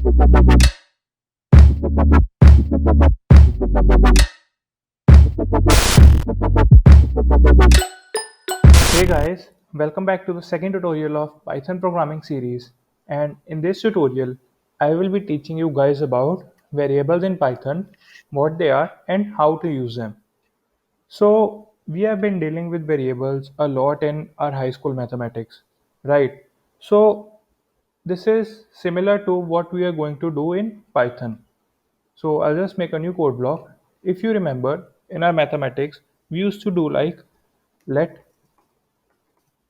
Hey guys, welcome back to the second tutorial of Python programming series. And in this tutorial, I will be teaching you guys about variables in Python, what they are and how to use them. So we have been dealing with variables a lot in our high school mathematics, right? So this is similar to what we are going to do in Python. So I'll just make a new code block. If you remember, in our mathematics, we used to do like let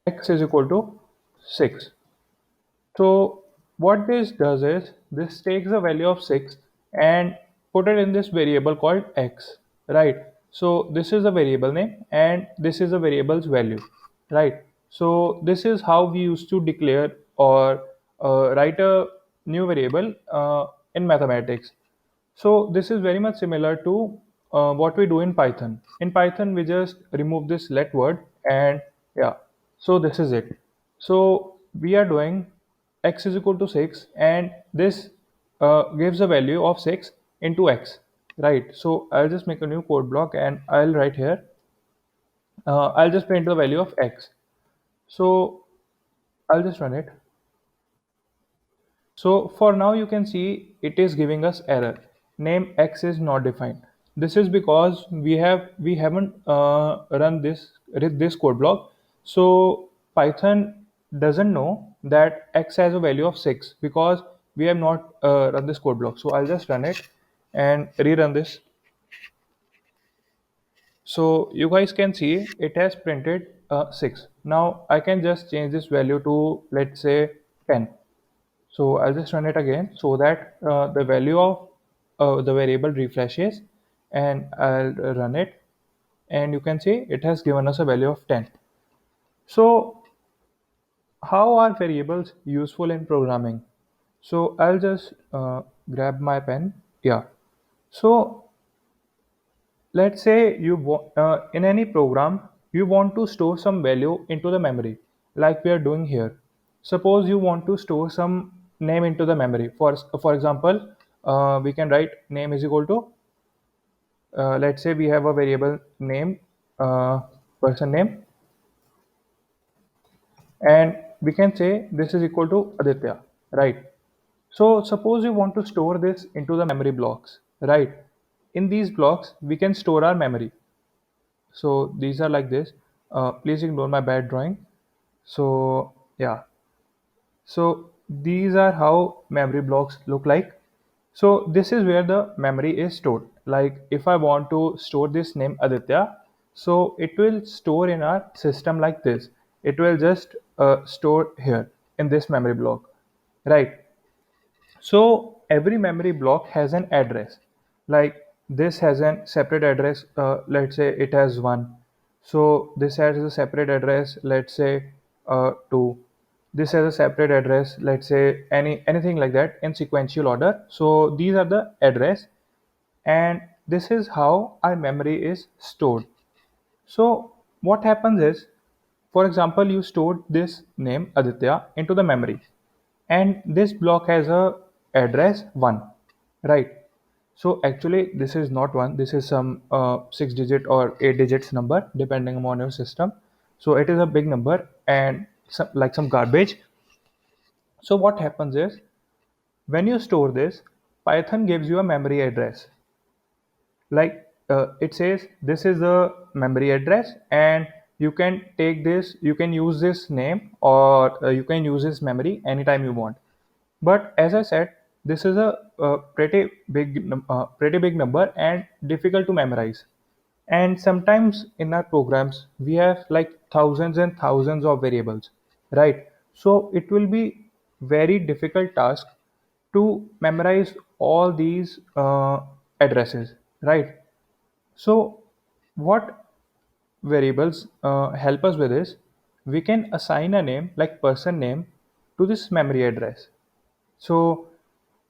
x is equal to 6. So what this does is this takes the value of 6 and put it in this variable called x, right? So this is a variable name and this is a variable's value, right? So this is how we used to declare or write a new variable in mathematics. So this is very much similar to what we do in Python. In Python, we just remove this let word and yeah, so this is it. So we are doing x is equal to 6 and this gives a value of 6 into x, right? So I'll just make a new code block and I'll write here, I'll just print the value of x. So I'll just run it. So for now you can see it is giving us error. Name X is not defined. This is because we haven't run this code block. So Python doesn't know that X has a value of 6 because we have not run this code block. So I'll just run it and rerun this. So you guys can see it has printed 6. Now I can just change this value to, let's say, 10. So I'll just run it again so that the value of the variable refreshes and I'll run it and you can see it has given us a value of 10. So how are variables useful in programming? So I'll just grab my pen. Yeah. So let's say in any program you want to store some value into the memory like we are doing here. Suppose you want to store some name into the memory. For example, we can write name is equal to let's say we have a variable name, person name, and we can say this is equal to Aditya, right? So suppose you want to store this into the memory blocks, right? In these blocks we can store our memory. So these are like this. Please ignore my bad drawing. So yeah, so these are how memory blocks look like. So this is where the memory is stored. Like if I want to store this name Aditya, so it will store in our system like this. It will just store here in this memory block, right? So every memory block has an address. Like this has a separate address. Let's say it has one. So this has a separate address. Let's say two. This has a separate address. Let's say anything like that in sequential order. So these are the address, and this is how our memory is stored. So what happens is, for example, you stored this name Aditya into the memory, and this block has a address 1, right? So actually this is not 1, this is some 6 digit or 8 digits number depending upon your system. So it is a big number and some garbage. So what happens is, when you store this, Python gives you a memory address. Like it says this is the memory address and you can take this, you can use this name or you can use this memory anytime you want. But as I said, this is a pretty big number and difficult to memorize. And sometimes in our programs we have like thousands and thousands of variables, right? So it will be very difficult task to memorize all these addresses, right? So what variables help us with is, we can assign a name like person name to this memory address. So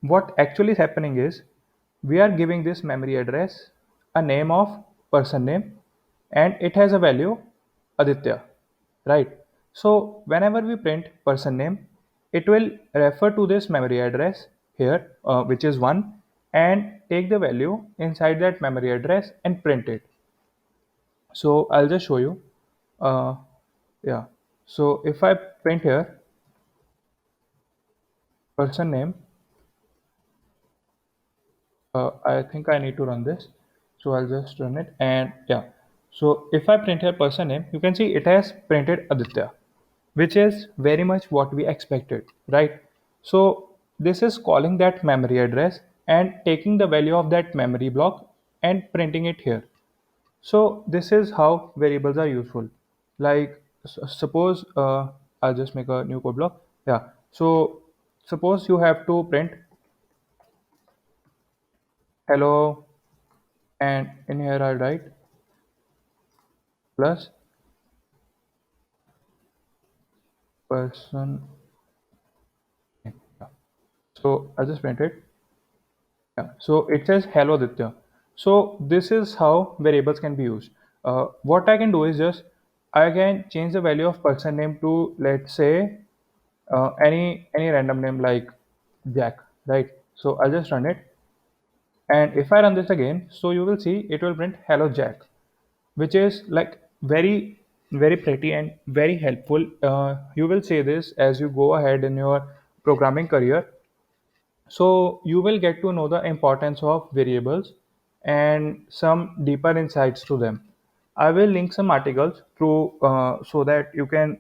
what actually is happening is, we are giving this memory address a name of person name and it has a value Aditya, right? So whenever we print person name, it will refer to this memory address here, which is 1, and take the value inside that memory address and print it. So I'll just show you. Uh, yeah. So if I print here person name, I think I need to run this. So I'll just run it, and yeah. So if I print here person name, you can see it has printed Aditya, which is very much what we expected, right? So this is calling that memory address and taking the value of that memory block and printing it here. So this is how variables are useful. Like suppose I'll just make a new code block. Yeah. So suppose you have to print hello, and in here I'll write plus person name. Yeah. So I'll just print it. Yeah. So it says hello Aditya. So this is how variables can be used. What I can do is just I can change the value of person name to, let's say, any random name like Jack, right? So I'll just run it, and if I run this again, so you will see it will print hello Jack, which is like very pretty and very helpful. You will say this as you go ahead in your programming career, so you will get to know the importance of variables and some deeper insights to them. I will link some articles through so that you can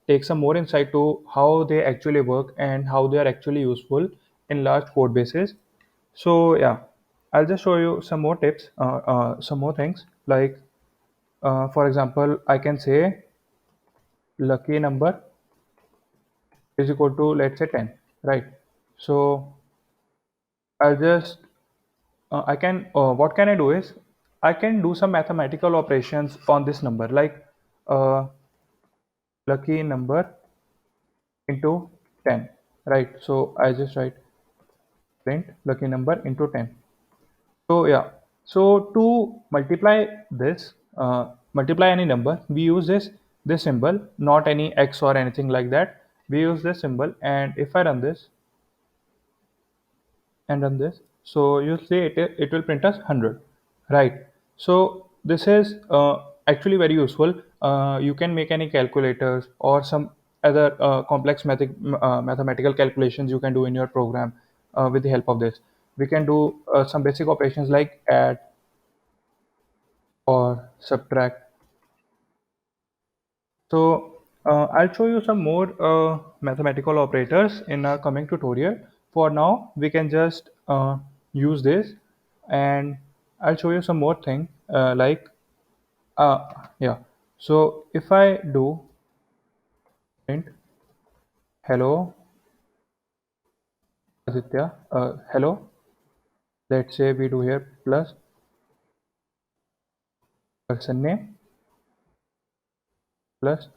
take some more insight to how they actually work and how they are actually useful in large code bases. So yeah, I'll just show you some more tips, some more things. Like for example, I can say lucky number is equal to, let's say, 10, right? So I'll just I can what can I do is I can do some mathematical operations on this number, like uh, lucky number into 10, right? So I just write print lucky number into 10. So yeah, so to multiply any number, we use this symbol, not any x or anything like that. We use this symbol, and if I run this and run this, so you'll see it will print us 100, right? So this is actually very useful. You can make any calculators or some other complex mathematical calculations you can do in your program with the help of this. We can do some basic operations like add or subtract. So I'll show you some more mathematical operators in our coming tutorial. For now, we can just use this, and I'll show you some more thing like yeah. So if I do print hello Aditya, hello, let's say we do here plus person name plus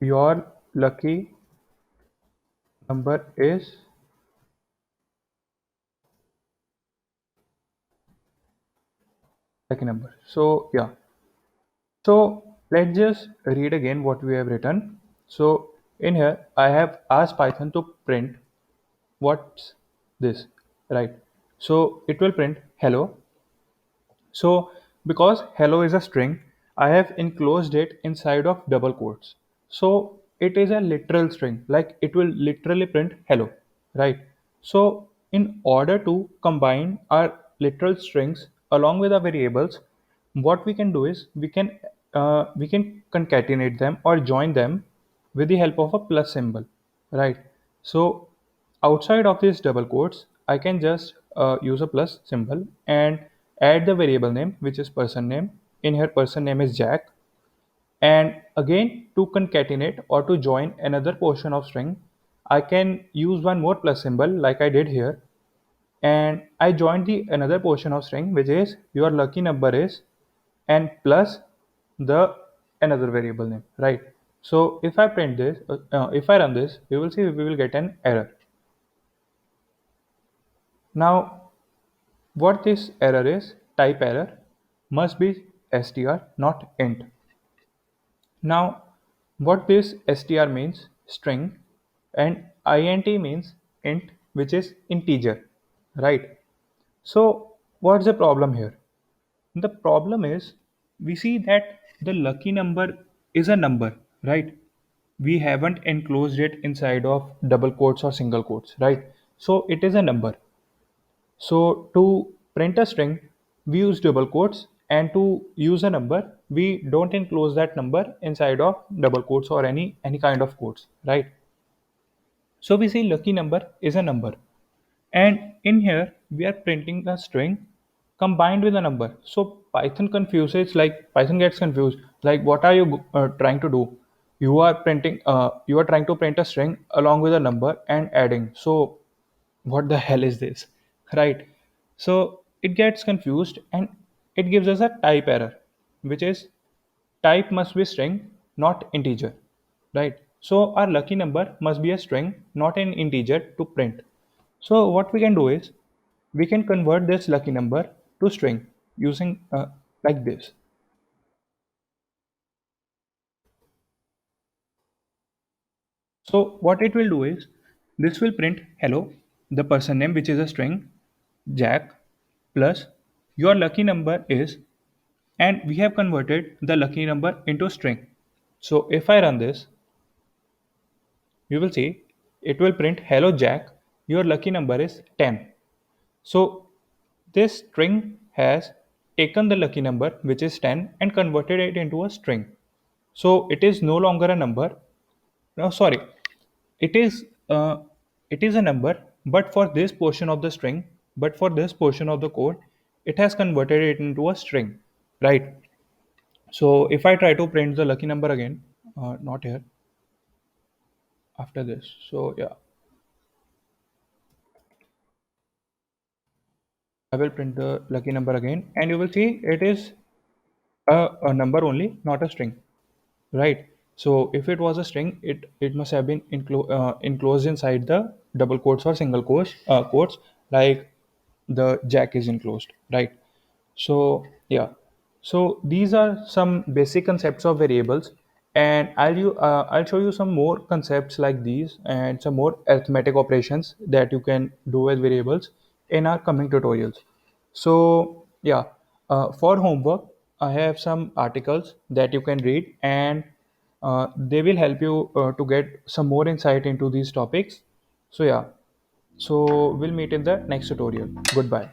your lucky number is lucky number. So yeah. So let's just read again what we have written. So in here, I have asked Python to print what's this, right? So it will print hello. So because hello is a string, I have enclosed it inside of double quotes. So it is a literal string, like it will literally print hello, right? So in order to combine our literal strings along with our variables, what we can do is we can concatenate them or join them with the help of a plus symbol, right? So outside of these double quotes, I can just use a plus symbol and add the variable name, which is person name. In here, person name is Jack. And again, to concatenate or to join another portion of string, I can use one more plus symbol like I did here. And I joined the another portion of string, which is your lucky number is, and plus the another variable name, right? So if I print this, if I run this, we will see we will get an error. Now, what this error is, type error, must be str, not int. Now, what this str means, string. and int means int, which is integer, right? So what's the problem here? The problem is we see that the lucky number is a number, right? We haven't enclosed it inside of double quotes or single quotes, right? So it is a number. So to print a string, we use double quotes, and to use a number, we don't enclose that number inside of double quotes or any kind of quotes, right? So we say lucky number is a number, and in here we are printing a string combined with a number. So Python gets confused. Like, what are you trying to do? You are trying to print a string along with a number and adding. So what the hell is this, right? So it gets confused and it gives us a type error, which is type must be string, not integer, right? So our lucky number must be a string, not an integer, to print. So what we can do is we can convert this lucky number to string using like this. So what it will do is this will print hello, the person name, which is a string, Jack, plus your lucky number is, and we have converted the lucky number into string. So if I run this, you will see it will print hello Jack, your lucky number is 10. So this string has taken the lucky number, which is 10, and converted it into a string. So it is no longer a number. No, sorry, it is uh, it is a number, but for this portion of the string, but for this portion of the code, it has converted it into a string, right? So if I try to print the lucky number again, not here, after this. So yeah, I will print the lucky number again, and you will see it is a number only, not a string, right? So if it was a string, it must have been enclosed inside the double quotes or single quotes, like the Jack is enclosed, right? So yeah, so these are some basic concepts of variables, and I'll show you some more concepts like these and some more arithmetic operations that you can do with variables in our coming tutorials. So yeah, for homework, I have some articles that you can read, and they will help you to get some more insight into these topics. So yeah, so we'll meet in the next tutorial. Goodbye.